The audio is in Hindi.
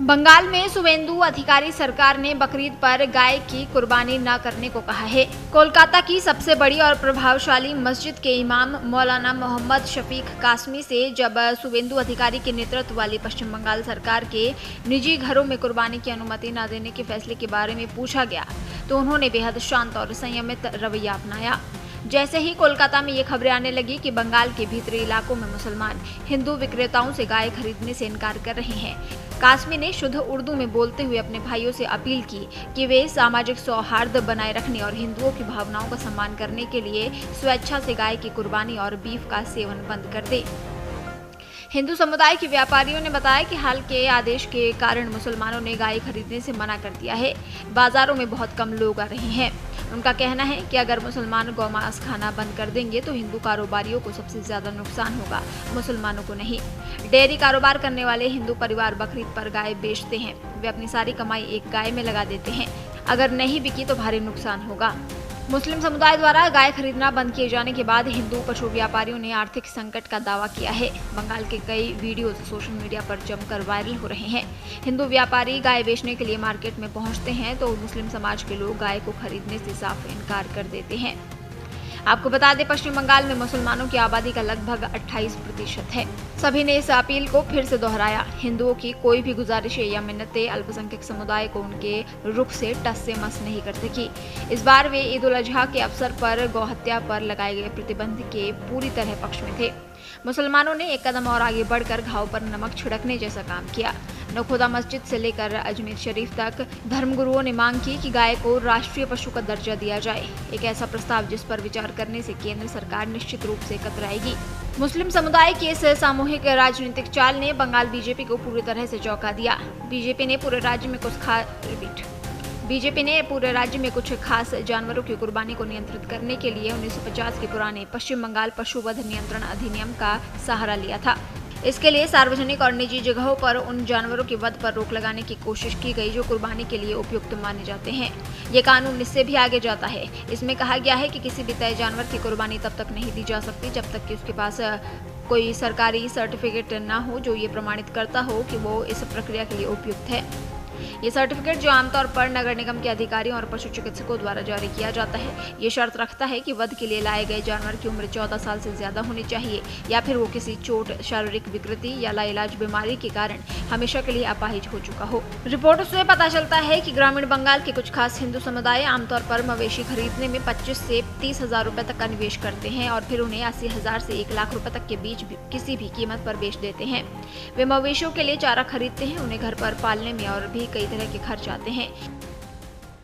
बंगाल में शुवेंदु अधिकारी सरकार ने बकरीद पर गाय की कुर्बानी न करने को कहा है। कोलकाता की सबसे बड़ी और प्रभावशाली मस्जिद के इमाम मौलाना मोहम्मद शफीक कासमी से जब शुवेंदु अधिकारी के नेतृत्व वाली पश्चिम बंगाल सरकार के निजी घरों में कुर्बानी की अनुमति न देने के फैसले के बारे में पूछा गया तो उन्होंने बेहद शांत और संयमित रवैया अपनाया। जैसे ही कोलकाता में ये खबरें आने लगी कि बंगाल के भीतरी इलाकों में मुसलमान हिंदू विक्रेताओं से गाय खरीदने से इनकार कर रहे हैं, कासमी ने शुद्ध उर्दू में बोलते हुए अपने भाइयों से अपील की कि वे सामाजिक सौहार्द बनाए रखने और हिंदुओं की भावनाओं का सम्मान करने के लिए स्वेच्छा से गाय की कुर्बानी और बीफ का सेवन बंद कर दें। हिंदू समुदाय के व्यापारियों ने बताया कि हाल के आदेश के कारण मुसलमानों ने गाय खरीदने से मना कर दिया है। बाजारों में बहुत कम लोग आ रहे हैं। उनका कहना है कि अगर मुसलमान गौमांस खाना बंद कर देंगे तो हिंदू कारोबारियों को सबसे ज्यादा नुकसान होगा, मुसलमानों को नहीं। डेयरी कारोबार करने वाले हिंदू परिवार बकरीद पर गाय बेचते हैं। वे अपनी सारी कमाई एक गाय में लगा देते हैं। अगर नहीं बिकी तो भारी नुकसान होगा। मुस्लिम समुदाय द्वारा गाय खरीदना बंद किए जाने के बाद हिंदू पशु व्यापारियों ने आर्थिक संकट का दावा किया है। बंगाल के कई वीडियोज सोशल मीडिया पर जमकर वायरल हो रहे हैं। हिंदू व्यापारी गाय बेचने के लिए मार्केट में पहुंचते हैं तो मुस्लिम समाज के लोग गाय को खरीदने से साफ इनकार कर देते हैं। आपको बता दें, पश्चिम बंगाल में मुसलमानों की आबादी का लगभग 28% है। सभी ने इस अपील को फिर से दोहराया। हिंदुओं की कोई भी गुजारिशें या मिन्नतें अल्पसंख्यक समुदाय को उनके रुख से टस से मस नहीं कर सकी। इस बार वे ईद उल अजहा के अवसर पर गौहत्या पर लगाए गए प्रतिबंध के पूरी तरह पक्ष में थे। मुसलमानों ने एक कदम और आगे बढ़कर घाव पर नमक छिड़कने जैसा काम किया। नखोदा मस्जिद से लेकर अजमेर शरीफ तक धर्मगुरुओं ने मांग की कि गाय को राष्ट्रीय पशु का दर्जा दिया जाए, एक ऐसा प्रस्ताव जिस पर विचार करने से केंद्र सरकार निश्चित रूप से कतराएगी। मुस्लिम समुदाय की इस सामूहिक राजनीतिक चाल ने बंगाल बीजेपी को पूरी तरह से चौंका दिया। बीजेपी ने पूरे राज्य में कुछ खास जानवरों की कुर्बानी को नियंत्रित करने के लिए 1950 के पुराने पश्चिम बंगाल पशुवध नियंत्रण अधिनियम का सहारा लिया था। इसके लिए सार्वजनिक और निजी जगहों पर उन जानवरों के वध पर रोक लगाने की कोशिश की गई जो कुर्बानी के लिए उपयुक्त माने जाते हैं। ये कानून इससे भी आगे जाता है। इसमें कहा गया है कि किसी भी तय जानवर की कुर्बानी तब तक नहीं दी जा सकती जब तक कि उसके पास कोई सरकारी सर्टिफिकेट न हो जो ये प्रमाणित करता हो कि वो इस प्रक्रिया के लिए उपयुक्त है। ये सर्टिफिकेट, जो आमतौर पर नगर निगम के अधिकारियों और पशु चिकित्सकों द्वारा जारी किया जाता है, ये शर्त रखता है कि वध के लिए लाए गए जानवर की उम्र 14 साल से ज्यादा होनी चाहिए या फिर वो किसी चोट, शारीरिक विकृति या लाइलाज बीमारी के कारण हमेशा के लिए अपाहिज हो चुका हो। रिपोर्टों से पता चलता है कि ग्रामीण बंगाल के कुछ खास हिंदू समुदाय आमतौर पर मवेशी खरीदने में 25 से 30 हजार रुपए तक का निवेश करते हैं और फिर उन्हें 80,000 से 1 लाख रुपए तक के बीच किसी भी कीमत पर बेच देते हैं। वे मवेशियों के लिए चारा खरीदते हैं, उन्हें घर पर पालने में और भी कई तरह के खर्च आते हैं।